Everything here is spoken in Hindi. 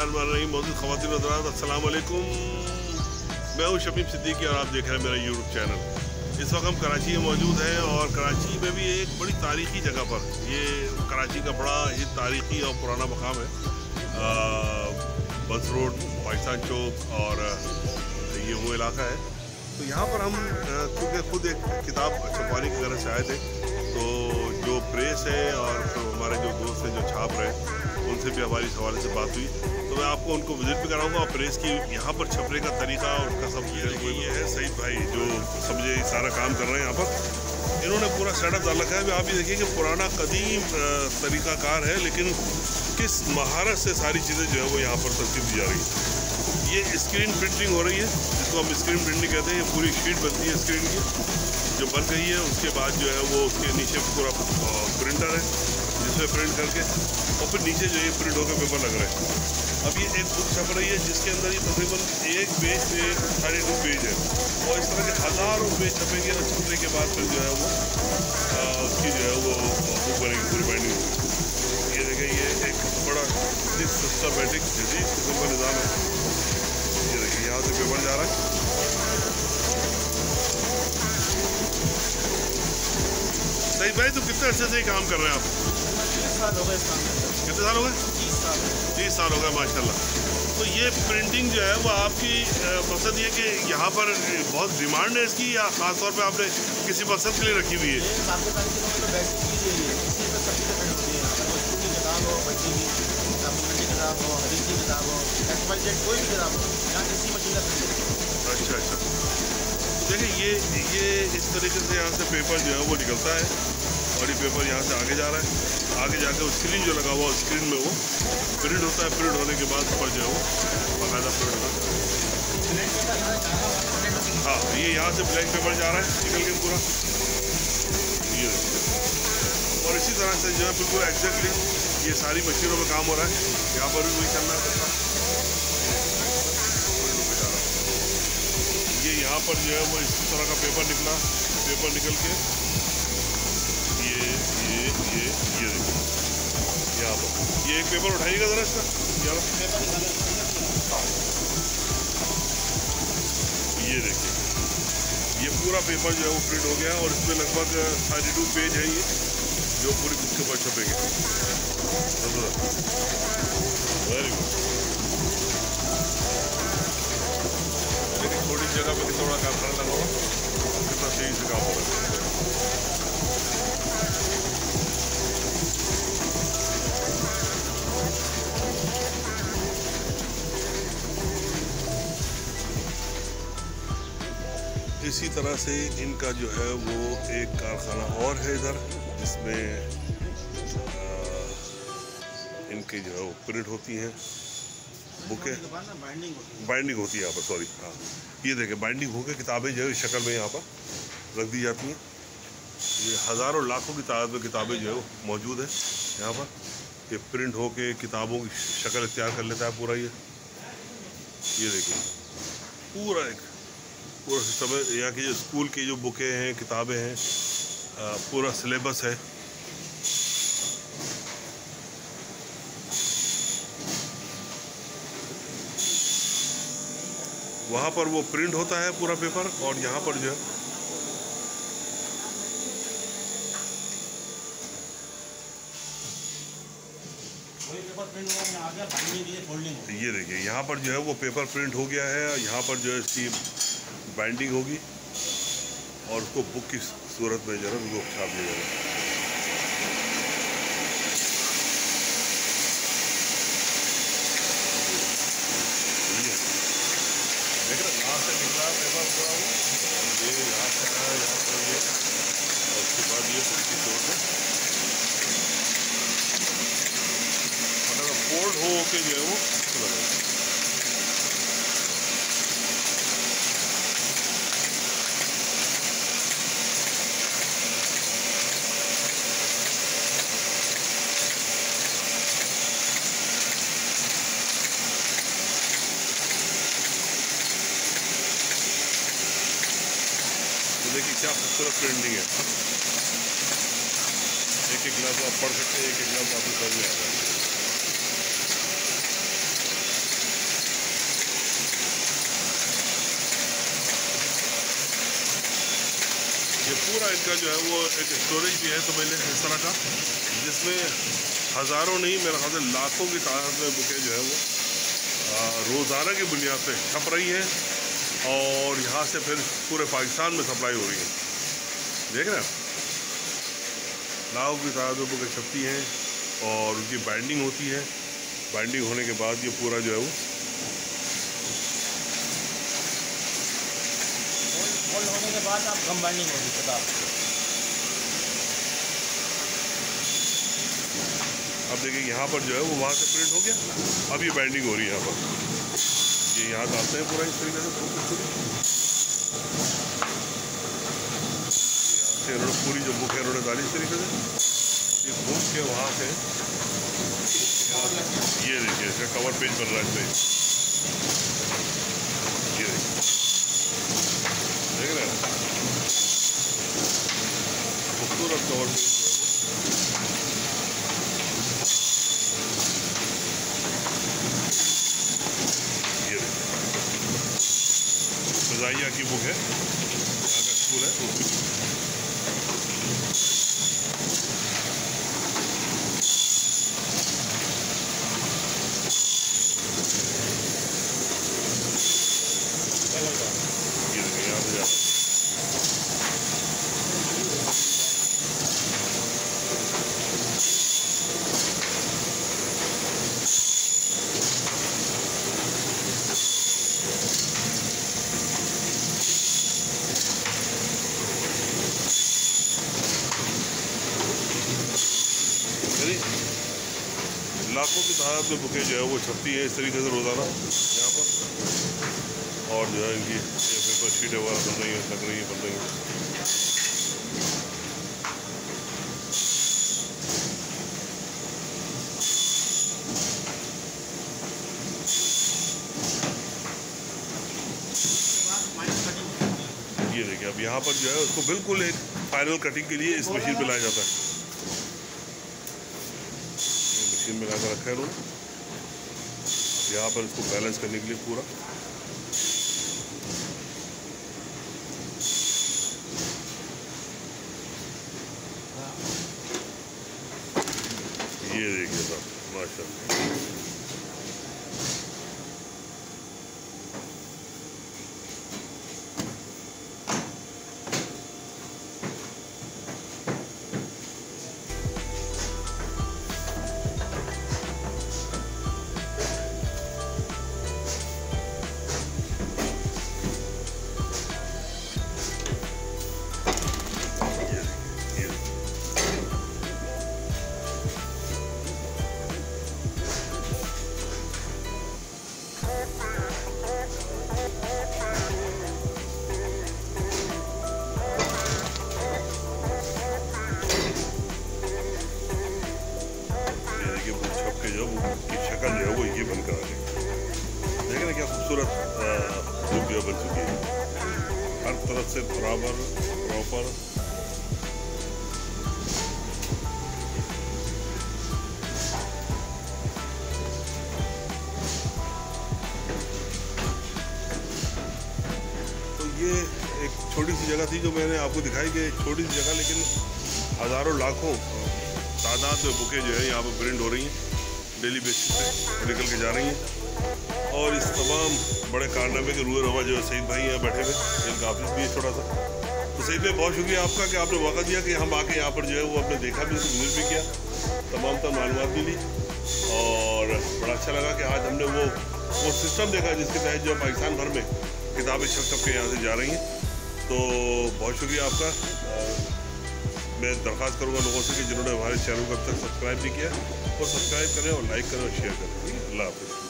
बिस्मिल्लाहिर्रहमानिर्रहीम। मौजूद ख़वातीन और हज़रात, अस्सलाम वालेकुम। मैं हूँ शमीम सिद्दीकी और आप देख रहे हैं मेरा यूट्यूब चैनल। इस वक्त हम कराची में मौजूद हैं और कराची में भी एक बड़ी तारीख़ी जगह पर, ये कराची का बड़ा ही तारीख़ी और पुराना मकाम है, बस रोड, पाकिस्तान चौक, और ये वो इलाका है। तो यहाँ पर हम क्योंकि खुद एक किताब छपवाने की गरज से आए थे, तो जो प्रेस है और हमारे जो दोस्त हैं जो छाप रहे हैं, उनसे भी हमारी इस हवाले से बात हुई। तो मैं आपको उनको विजिट भी कराऊंगा और प्रेस की यहाँ पर छपने का तरीका और उसका सब ये है सईद भाई जो समझे सारा काम कर रहे हैं यहाँ पर। इन्होंने पूरा सेटअप डाल रखा है। आप ये देखिए कि पुराना कदीम तरीक़ाकार है, लेकिन किस महारत से सारी चीज़ें जो है वो यहाँ पर तरतीब दी जा रही है। ये स्क्रीन प्रिंटिंग हो रही है, जिसको हम स्क्रीन प्रिंटिंग कहते हैं। ये पूरी शीट बनती है स्क्रीन की, जो बन गई है। उसके बाद जो है वो उसके नीचे पूरा प्रिंटर है, जिसमें प्रिंट करके और फिर नीचे जो ये प्रिंट होकर पेपर लग रहे हैं। अब ये एक बुक छप रही है जिसके अंदर ये तकरीबन एक पेज पे 32 पेज है, और इस तरह के हज़ारों पेज छपेंगे और छपने के बाद फिर जो है वो उसकी जो है वो बुक बनेगी, पूरी बाइंडिंग होगी। ये देखें, ये एक बड़ा सिस्टमैटिक जदीद किस्म का निज़ाम है। ये देखिए, यहाँ से पेपर जा रहा है। सही भाई, तो कितने अर्से से काम कर रहे हैं आप? 30 साल हो गए इस काम में। कितने साल हो गए? 30 साल हो गए, माशाल्लाह। तो ये प्रिंटिंग जो है वो आपकी मकसद ये कि यहाँ पर बहुत डिमांड है इसकी, या ख़ास तौर पे आपने किसी मकसद के लिए रखी हुई है? ये पाकिस्तानी दिनों में तो बेसिक चीज़ यही है, इसी पर सब्जी डिपेंड होती है। अगर बच्चों की किताब हो, बच्चे की सप्लीमेंट्री किताब हो, हदीस की किताब हो, XYZ कोई भी किताब हो, यहाँ इसी मशीन का प्रिंट। अच्छा। देखिए, ये इस तरीके से यहाँ से पेपर जो है वो निकलता है, और ये पेपर यहाँ से आगे जा रहा है। आगे जाकर वो स्क्रीन जो लगा हुआ, स्क्रीन में वो प्रिंट होता है। प्रिंट होने के बाद ऊपर जो है वो बाकायदा प्रिंट होता है। हाँ, ये यहाँ से ब्लैक पेपर जा रहा है निकल के पूरा, ये और इसी तरह से जो है बिल्कुल एग्जैक्टली ये सारी मशीनों में काम हो रहा है। यहाँ पर भी वही चल रहा है। ये यहाँ पर जो है वो इस तरह का पेपर निकला, पेपर निकल के ये देखिए यहाँ पर ये एक पेपर उठाइएगा ज़रा इसका, ये देखिए, ये पूरा पेपर जो है वो प्रिंट हो गया, और इसमें लगभग 32 पेज है ये, जो पूरी बुक के ऊपर छपेंगे। Very good. लेकिन थोड़ी जगह पे कितना बड़ा कारखाना लगा हुआ, कितना सही से काम हो रहा है। इसी तरह से इनका जो है वो एक कारखाना और है इधर, जिसमें इनकी जो है वो प्रिंट होती हैं बुकें, बाइंडिंग होती है यहाँ पर, सॉरी। हाँ, ये देखें, बाइंडिंग होकर किताबें जो है इस शक्ल में यहाँ पर रख दी जाती हैं। ये हज़ारों लाखों की तादाद में किताबें जो है वो मौजूद है यहाँ पर। ये प्रिंट होके किताबों की शक्ल इख्तियार कर लेता है पूरा। ये देखिए, पूरा सिस्टम है। यहाँ की जो स्कूल की जो बुकें हैं, किताबें हैं, पूरा सिलेबस है। वहाँ पर वो प्रिंट होता है पूरा पेपर, और यहाँ पर जो है ये देखिए, यहाँ पर जो है वो पेपर प्रिंट हो गया है। यहाँ पर जो है इसकी बाइंडिंग होगी, और उसको बुक की सूरत में जो है वो छाप दिया जाएगा। देख रहे, यहाँ से निकला पेपर पूरा, ये यहाँ से आया, यहाँ पर ये, और उसके बाद ये बुक की सूरत में मतलब फोल्ड हो के जो है वो चला जाएगा। देखिए क्या खूबसूरत प्रिंटिंग है। एक एक लफ्ज़ आप पढ़ सकते हैं, एक एक लफ्ज़ आपको समझ में आ जाएगा। पूरा इनका जो है वो एक स्टोरेज भी है तो पहले इस तरह का, जिसमें हज़ारों नहीं मेरे ख्याल से लाखों की तादाद में बुकें जो है वो रोज़ाना की बुनियाद पे छप रही हैं और यहाँ से फिर पूरे पाकिस्तान में सप्लाई हो रही है। देख रहे हैं लाखों की तादाद में बुकें छपती हैं और उनकी बाइंडिंग होती है। बाइंडिंग होने के बाद ये पूरा जो है वो फोल्ड होने के बाद आप गम बाइंडिंग होगी किताब। अब देखिए यहाँ पर जो है वो वहाँ से प्रिंट हो गया, अब ये बाइंडिंग हो रही है यहाँ पर। ये यहाँ डालते हैं पूरा इस तरीके से यहाँ से इन्होंने पूरी जो बुक है उन्होंने डाली इस तरीके से। ये बुक के वहाँ से ये देखिए इसका कवर पेज बन रहा है इस पे, ये देखिए देख रहे हैं खूबसूरत कवर पेज। फ़ज़ाइया की बुक है, यहाँ का स्कूल है उसकी। ये देखिए यहाँ से जाता लाखों की तादाद में बुकें जो है वो छपती हैं इस तरीके से रोज़ाना यहाँ पर। और जो है इनकी ये पेपर शीटें वगैरह बन रही हैं, लग रही हैं, बन रही हैं। ये देखिए अब यहाँ पर जो है उसको बिल्कुल एक फाइनल कटिंग के लिए इस मशीन पे लाया जाता है। मशीन में लाकर रखा है लोग यहाँ पर इसको बैलेंस करने के लिए पूरा। ये देखिए साहब माशाल्लाह। जो की शक्ल जो है वो ये बनकर आ गई। देख रहे क्या खूबसूरत बुक जो बन चुकी है, हर तरफ से बराबर प्रॉपर। तो ये एक छोटी सी जगह थी जो मैंने आपको दिखाई कि छोटी सी जगह लेकिन हज़ारों लाखों तादाद में बुकें जो है यहाँ पर प्रिंट हो रही हैं डेली बेसिस पे निकल के जा रही हैं। और इस तमाम बड़े कारनामे के रूए रवा जो है सईद भाई यहाँ बैठे हुए, इनका ऑफिस भी है छोटा सा। तो सईद भाई बहुत शुक्रिया आपका कि आपने मौका दिया कि हम आके यहाँ पर जो है वो आपने देखा भी, विजिट भी किया, तमाम मालूमात भी ली और बड़ा अच्छा लगा कि आज हमने वो सिस्टम देखा जिसके तहत जो पाकिस्तान भर में किताबें छप के यहाँ से जा रही हैं। तो बहुत शुक्रिया आपका। मैं दरख्वास्त करूँगा लोगों से कि जिन्होंने हमारे चैनल को अब तक सब्सक्राइब नहीं किया वो सब्सक्राइब करें और लाइक करें और शेयर करें। अल्लाह हाफ़िज़।